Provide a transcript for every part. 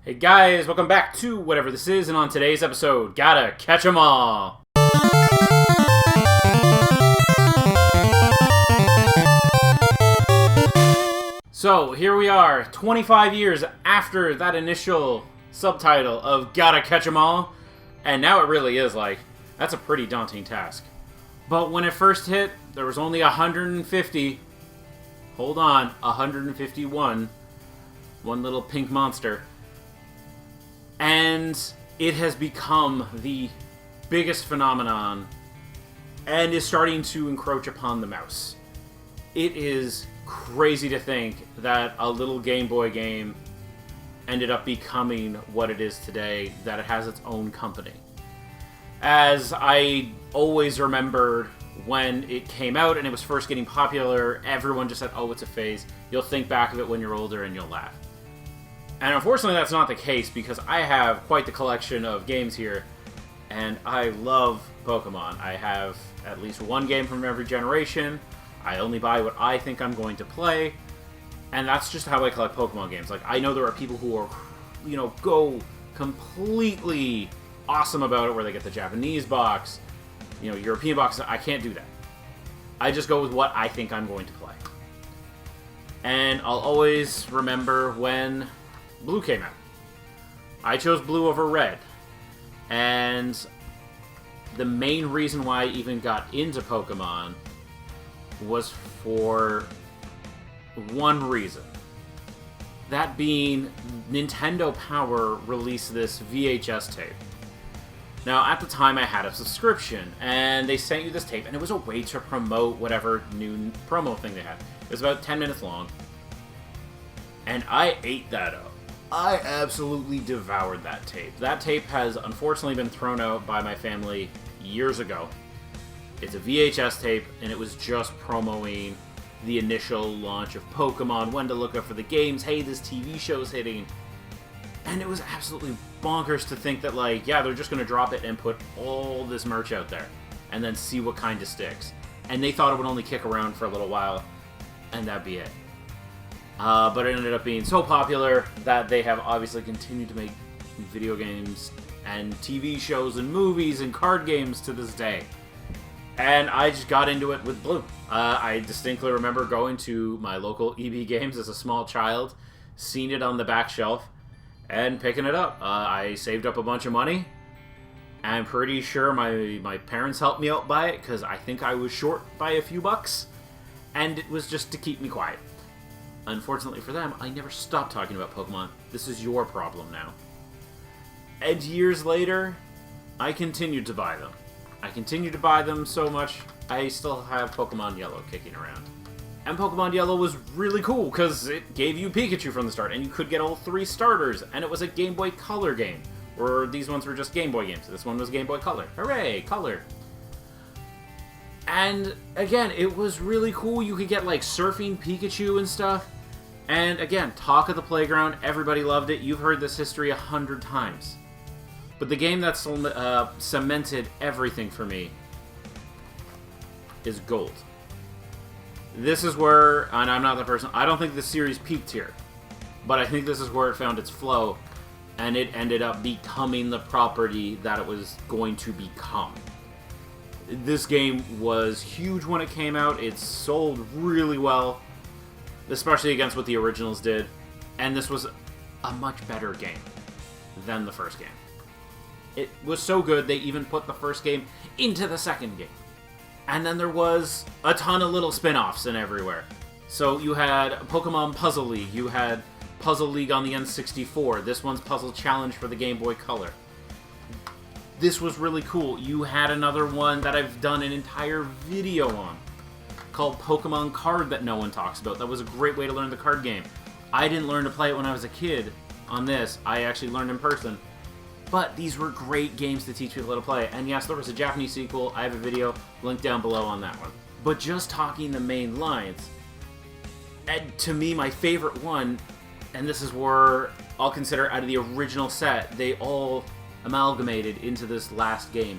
Hey guys, welcome back to whatever this is, and on today's episode, gotta catch 'em all! So, here we are, 25 years after that initial subtitle of Gotta Catch 'em All, and now it really is like, that's a pretty daunting task. But when it first hit, there was only 150, hold on, 151, one little pink monster. And it has become the biggest phenomenon and is starting to encroach upon the mouse. It is crazy to think that a little Game Boy game ended up becoming what it is today, that it has its own company. As I always remembered when it came out and it was first getting popular, everyone just said, oh, it's a phase. You'll think back of it when you're older and you'll laugh. And unfortunately that's not the case, because I have quite the collection of games here, and I love Pokemon. I have at least one game from every generation. I only buy what I think I'm going to play, and that's just how I collect Pokemon games. Like, I know there are people who are, go completely awesome about it, where they get the Japanese box, European box. I can't do that. I just go with what I think I'm going to play. And I'll always remember when Blue came out. I chose Blue over Red, and the main reason why I even got into Pokemon was for one reason. That being, Nintendo Power released this VHS tape. Now, at the time I had a subscription, and they sent you this tape, and it was a way to promote whatever new promo thing they had. It was about 10 minutes long, and I ate that up. I absolutely devoured that tape. That tape has unfortunately been thrown out by my family years ago. It's a VHS tape, and it was just promoting the initial launch of Pokemon, when to look up for the games, hey, this TV show's hitting. And it was absolutely bonkers to think that, they're just going to drop it and put all this merch out there, and then see what kind of sticks. And they thought it would only kick around for a little while, and that'd be it. But it ended up being so popular that they have obviously continued to make video games and TV shows and movies and card games to this day. And I just got into it with Blue. I distinctly remember going to my local EB Games as a small child, seeing it on the back shelf, and picking it up. I saved up a bunch of money. I'm pretty sure my parents helped me out by it, because I think I was short by a few bucks, and it was just to keep me quiet. Unfortunately for them, I never stopped talking about Pokemon. This is your problem now. And years later, I continued to buy them. I continued to buy them so much, I still have Pokemon Yellow kicking around. And Pokemon Yellow was really cool, because it gave you Pikachu from the start, and you could get all 3 starters, and it was a Game Boy Color game. Or these ones were just Game Boy games. This one was Game Boy Color. Hooray, Color! And again, it was really cool. You could get surfing Pikachu and stuff. And again, talk of the playground, everybody loved it. You've heard this history 100 times. But the game that cemented everything for me is Gold. This is where, and I'm not the person, I don't think the series peaked here, but I think this is where it found its flow, and it ended up becoming the property that it was going to become. This game was huge when it came out. It sold really well, especially against what the originals did, and this was a much better game than the first game. It was so good, they even put the first game into the second game. And then there was a ton of little spin-offs and everywhere. So you had Pokemon Puzzle League, you had Puzzle League on the N64, this one's Puzzle Challenge for the Game Boy Color. This was really cool. You had another one that I've done an entire video on, called Pokemon Card, that no one talks about. That was a great way to learn the card game. I didn't learn to play it when I was a kid on this. I actually learned in person. But these were great games to teach people how to play. And yes, there was a Japanese sequel. I have a video linked down below on that one. But just talking the main lines, and to me, my favorite one, and this is where I'll consider out of the original set, they all amalgamated into this last game.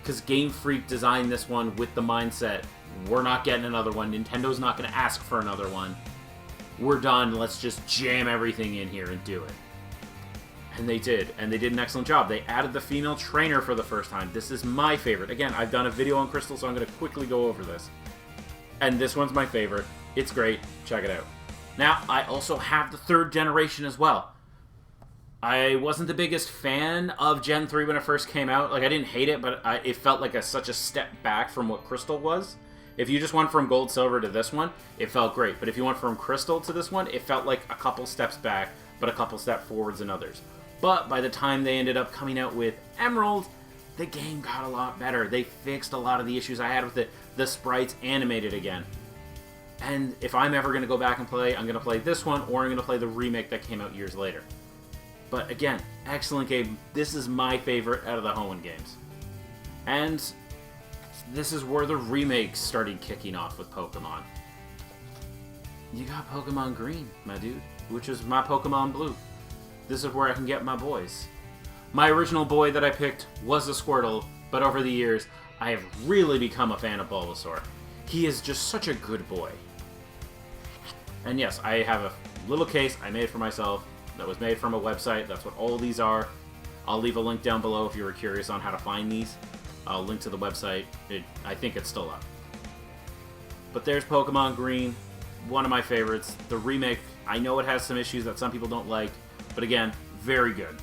Because Game Freak designed this one with the mindset, we're not getting another one. Nintendo's not going to ask for another one. We're done. Let's just jam everything in here and do it. And they did an excellent job. They added the female trainer for the first time. This is my favorite. Again, I've done a video on Crystal, so I'm going to quickly go over this. And this one's my favorite. It's great. Check it out. Now, I also have the 3rd generation as well. I wasn't the biggest fan of Gen 3 when it first came out. Like, I didn't hate it, but it felt like such a step back from what Crystal was. If you just went from Gold, Silver to this one, it felt great. But if you went from Crystal to this one, it felt like a couple steps back, but a couple steps forwards in others. But by the time they ended up coming out with Emerald, the game got a lot better. They fixed a lot of the issues I had with it. The sprites animated again. And if I'm ever going to go back and play, I'm going to play this one, or I'm going to play the remake that came out years later. But again, excellent game. This is my favorite out of the Hoenn games. And this is where the remakes started kicking off with Pokemon. You got Pokemon Green, my dude, which is my Pokemon Blue. This is where I can get my boys. My original boy that I picked was a Squirtle, but over the years, I have really become a fan of Bulbasaur. He is just such a good boy. And yes, I have a little case I made for myself that was made from a website. That's what all these are. I'll leave a link down below if you were curious on how to find these. I'll link to the website. I think it's still up. But there's Pokemon Green, one of my favorites. The remake, I know it has some issues that some people don't like, but again, very good.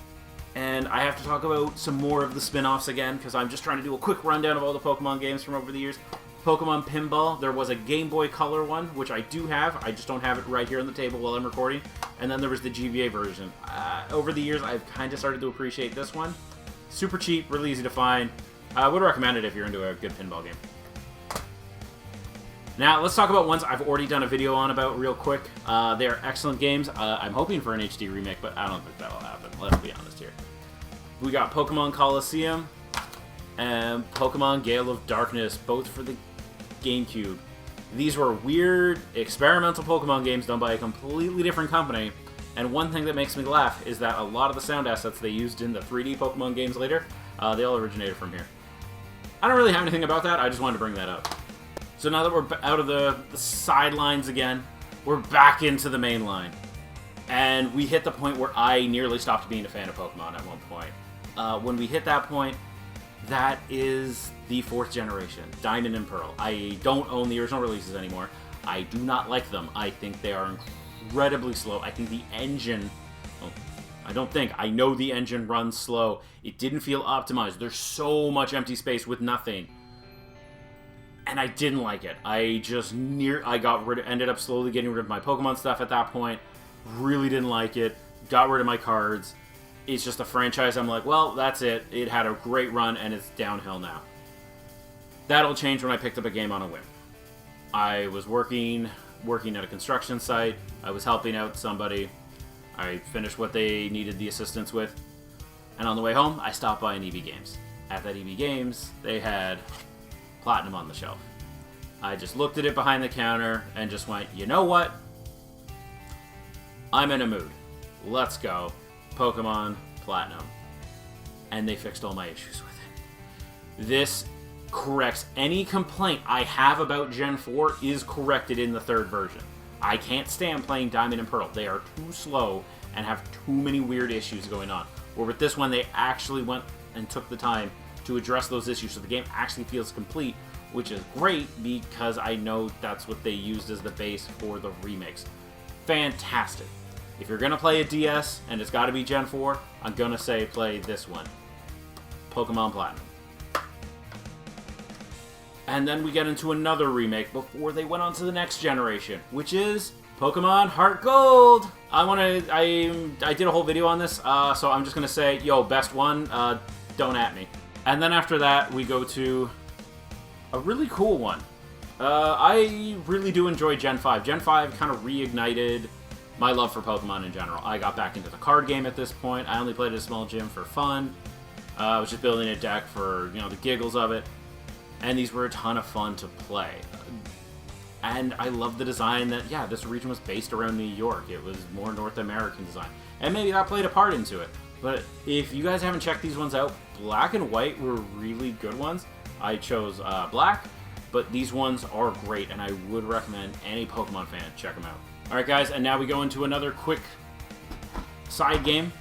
And I have to talk about some more of the spin-offs again, because I'm just trying to do a quick rundown of all the Pokemon games from over the years. Pokemon Pinball, there was a Game Boy Color one, which I do have. I just don't have it right here on the table while I'm recording. And then there was the GBA version. Over the years, I've kind of started to appreciate this one. Super cheap, really easy to find. I would recommend it if you're into a good pinball game. Now, let's talk about ones I've already done a video on about real quick. They are excellent games. I'm hoping for an HD remake, but I don't think that'll happen. Let's be honest here. We got Pokemon Coliseum and Pokemon Gale of Darkness, both for the GameCube. These were weird, experimental Pokemon games done by a completely different company. And one thing that makes me laugh is that a lot of the sound assets they used in the 3D Pokemon games later, they all originated from here. I don't really have anything about that, I just wanted to bring that up. So now that we're out of the sidelines again, we're back into the main line. And we hit the point where I nearly stopped being a fan of Pokemon at one point. When we hit that point, that is the 4th generation, Diamond and Pearl. I don't own the original releases anymore. I do not like them. I think they are incredibly slow. I think the engine... Well, I know the engine runs slow. It didn't feel optimized. There's so much empty space with nothing. And I didn't like it. Ended up slowly getting rid of my Pokemon stuff at that point. Really didn't like it. Got rid of my cards. It's just a franchise I'm like, well, that's it. It had a great run, and it's downhill now. That'll change when I picked up a game on a whim. I was working at a construction site. I was helping out somebody. I finished what they needed the assistance with. And on the way home, I stopped by an EB Games. At that EB Games, they had Platinum on the shelf. I just looked at it behind the counter and just went, you know what? I'm in a mood. Let's go. Pokemon Platinum. And they fixed all my issues with it. This corrects any complaint I have about Gen 4 is corrected in the 3rd version. I can't stand playing Diamond and Pearl. They are too slow and have too many weird issues going on. Where with this one, they actually went and took the time to address those issues, so the game actually feels complete, which is great because I know that's what they used as the base for the remakes. Fantastic. If you're going to play a DS and it's got to be Gen 4, I'm going to say play this one. Pokemon Platinum. And then we get into another remake before they went on to the next generation, which is Pokemon Heart Gold. I did a whole video on this, so I'm just going to say, yo, best one, don't at me. And then after that, we go to a really cool one. I really do enjoy Gen 5. Gen 5 kind of reignited my love for Pokemon in general. I got back into the card game at this point. I only played at a small gym for fun. I was just building a deck for, the giggles of it. And these were a ton of fun to play. And I love the design that, this region was based around New York. It was more North American design. And maybe that played a part into it. But if you guys haven't checked these ones out, black and white were really good ones. I chose black, but these ones are great, and I would recommend any Pokemon fan check them out. Alright guys, and now we go into another quick side game.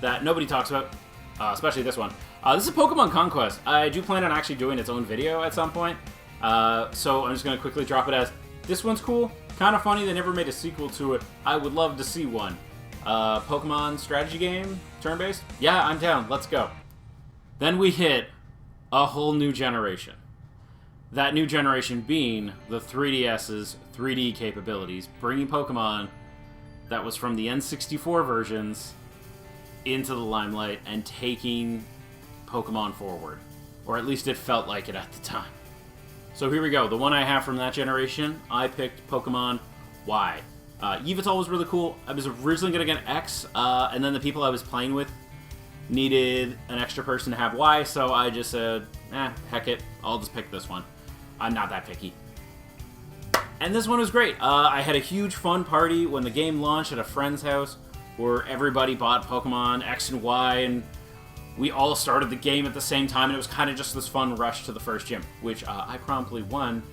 that nobody talks about, especially this one. This is Pokemon Conquest. I do plan on actually doing its own video at some point, so I'm just going to quickly drop it as, this one's cool, kind of funny, they never made a sequel to it, I would love to see one. Pokemon strategy game, turn-based? Yeah, I'm down, let's go. Then we hit a whole new generation. That new generation being the 3DS's 3D capabilities, bringing Pokemon that was from the N64 versions into the limelight and taking Pokemon forward. Or at least it felt like it at the time. So here we go. The one I have from that generation, I picked Pokemon Y. Yveltal was really cool. I was originally going to get X, and then the people I was playing with needed an extra person to have Y, so I just said, heck it, I'll just pick this one. I'm not that picky. And this one was great. I had a huge fun party when the game launched at a friend's house where everybody bought Pokemon X and Y, and we all started the game at the same time, and it was kind of just this fun rush to the first gym, which I promptly won.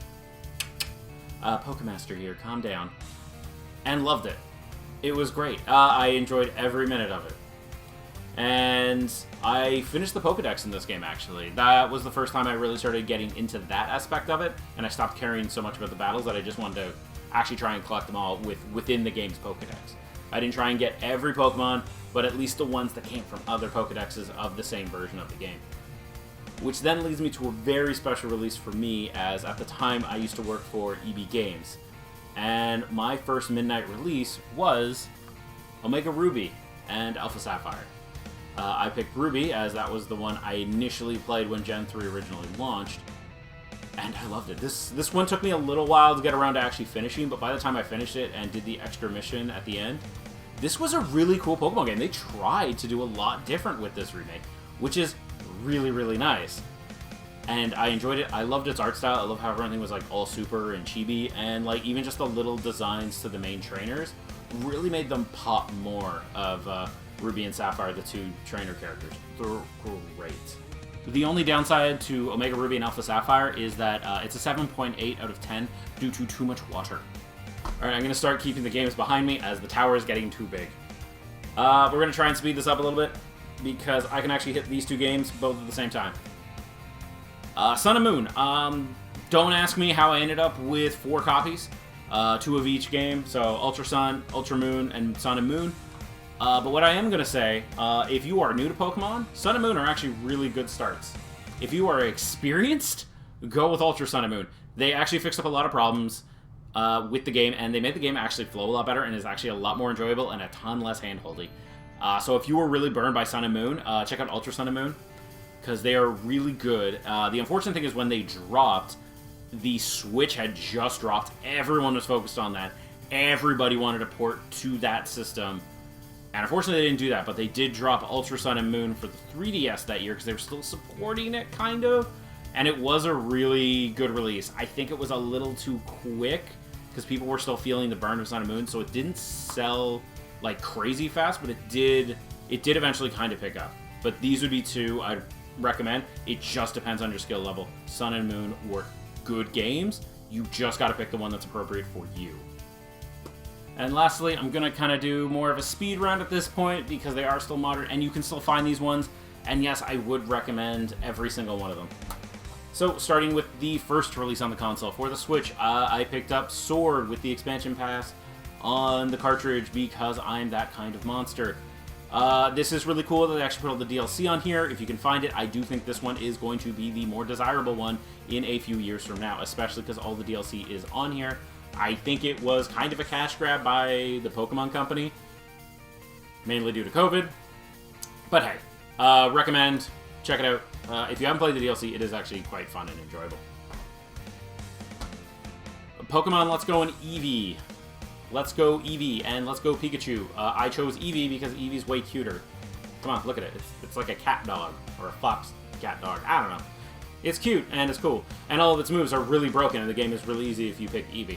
Pokemaster here, calm down. And loved it. It was great. I enjoyed every minute of it. And I finished the Pokedex in this game, actually. That was the first time I really started getting into that aspect of it, and I stopped caring so much about the battles that I just wanted to actually try and collect them all within the game's Pokedex. I didn't try and get every Pokemon, but at least the ones that came from other Pokedexes of the same version of the game. Which then leads me to a very special release for me, as at the time I used to work for EB Games. And my first midnight release was Omega Ruby and Alpha Sapphire. I picked Ruby, as that was the one I initially played when Gen 3 originally launched, and I loved it. This one took me a little while to get around to actually finishing, but by the time I finished it and did the extra mission at the end, this was a really cool Pokemon game. They tried to do a lot different with this remake, which is really, really nice. And I enjoyed it. I loved its art style. I love how everything was like all super and chibi, and like even just the little designs to the main trainers really made them pop more of Ruby and Sapphire, the two trainer characters. They're great. The only downside to Omega Ruby and Alpha Sapphire is that it's a 7.8 out of 10 due to too much water. Alright, I'm going to start keeping the games behind me as the tower is getting too big. We're going to try and speed this up a little bit because I can actually hit these two games both at the same time. Sun and Moon. Don't ask me how I ended up with 4 copies. 2 of each game, so Ultra Sun, Ultra Moon, and Sun and Moon. But what I am going to say, if you are new to Pokemon, Sun and Moon are actually really good starts. If you are experienced, go with Ultra Sun and Moon. They actually fixed up a lot of problems with the game, and they made the game actually flow a lot better, and is actually a lot more enjoyable and a ton less hand-holdy. So if you were really burned by Sun and Moon, check out Ultra Sun and Moon, because they are really good. The unfortunate thing is when they dropped, the Switch had just dropped. Everyone was focused on that. Everybody wanted to port to that system. And unfortunately, they didn't do that, but they did drop Ultra Sun and Moon for the 3DS that year because they were still supporting it, kind of. And it was a really good release. I think it was a little too quick because people were still feeling the burn of Sun and Moon, so it didn't sell like crazy fast, but it did eventually kind of pick up. But these would be 2 I'd recommend. It just depends on your skill level. Sun and Moon were good games. You just got to pick the one that's appropriate for you. And lastly, I'm going to kind of do more of a speed round at this point because they are still modern and you can still find these ones. And yes, I would recommend every single one of them. So, starting with the first release on the console for the Switch, I picked up Sword with the expansion pass on the cartridge because I'm that kind of monster. This is really cool that they actually put all the DLC on here. If you can find it, I do think this one is going to be the more desirable one in a few years from now, especially because all the DLC is on here. I think it was kind of a cash grab by the Pokemon Company, mainly due to COVID. But hey, recommend, check it out. If you haven't played the DLC, it is actually quite fun and enjoyable. Pokemon Let's Go and Eevee. Let's go Eevee and Let's Go Pikachu. I chose Eevee because Eevee's way cuter. Come on, look at it. It's like a cat dog, or a fox cat dog. I don't know. It's cute and it's cool. And all of its moves are really broken and the game is really easy if you pick Eevee.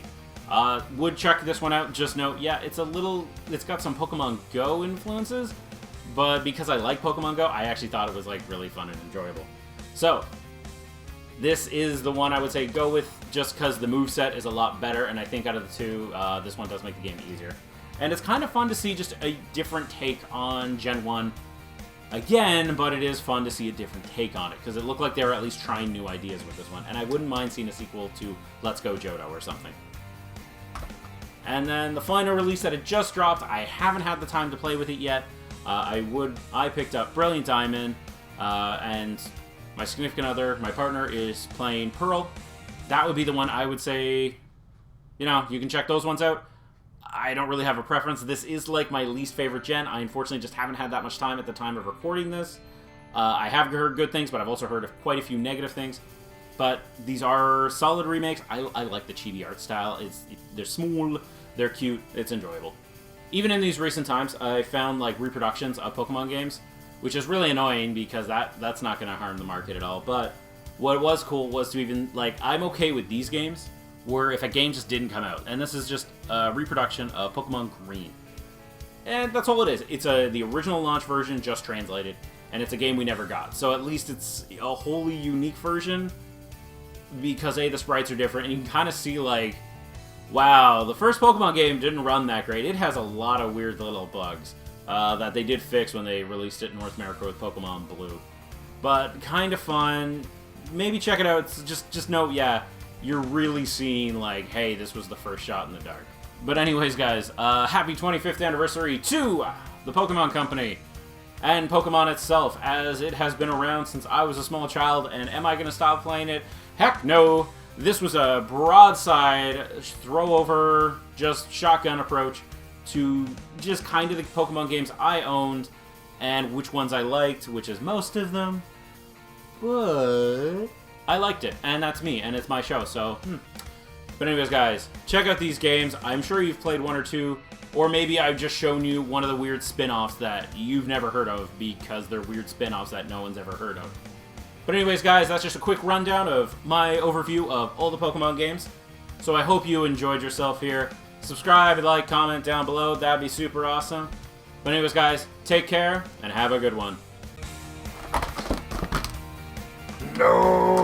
Would check this one out. Just note, yeah, it's got some Pokemon Go influences, but because I like Pokemon Go, I actually thought it was like really fun and enjoyable. So, this is the one I would say go with just because the moveset is a lot better, and I think out of the 2, this one does make the game easier. And it's kind of fun to see just a different take on Gen 1 again, but it is fun to see a different take on it, because it looked like they were at least trying new ideas with this one, and I wouldn't mind seeing a sequel to Let's Go Johto or something. And then the final release that had just dropped, I haven't had the time to play with it yet. I picked up Brilliant Diamond, and my significant other, my partner, is playing Pearl. That would be the one I would say, you know, you can check those ones out. I don't really have a preference. This is like my least favorite gen. I unfortunately just haven't had that much time at the time of recording this. I have heard good things, but I've also heard of quite a few negative things. But these are solid remakes. I like the chibi art style. They're small, they're cute, it's enjoyable. Even in these recent times, I found like reproductions of Pokemon games, which is really annoying because that's not going to harm the market at all. But what was cool was to even, like, I'm okay with these games where if a game just didn't come out. And this is just a reproduction of Pokemon Green. And that's all it is. It's the original launch version just translated, and it's a game we never got. So at least it's a wholly unique version because, A, the sprites are different, and you can kind of see, like, wow, the first Pokemon game didn't run that great. It has a lot of weird little bugs that they did fix when they released it in North America with Pokemon Blue. But kind of fun. Maybe check it out. It's just note, yeah, you're really seeing, like, hey, this was the first shot in the dark. But anyways, guys, happy 25th anniversary to the Pokemon Company and Pokemon itself, as it has been around since I was a small child, and am I going to stop playing it? Heck no! This was a broadside, throw-over, just shotgun approach to just kind of the Pokemon games I owned, and which ones I liked, which is most of them. But I liked it, and that's me, and it's my show, so, But anyways, guys, check out these games. I'm sure you've played one or two, or maybe I've just shown you one of the weird spin-offs that you've never heard of because they're weird spin-offs that no one's ever heard of. But anyways, guys, that's just a quick rundown of my overview of all the Pokemon games. So I hope you enjoyed yourself here. Subscribe, like, comment down below. That'd be super awesome. But anyways, guys, take care and have a good one. No!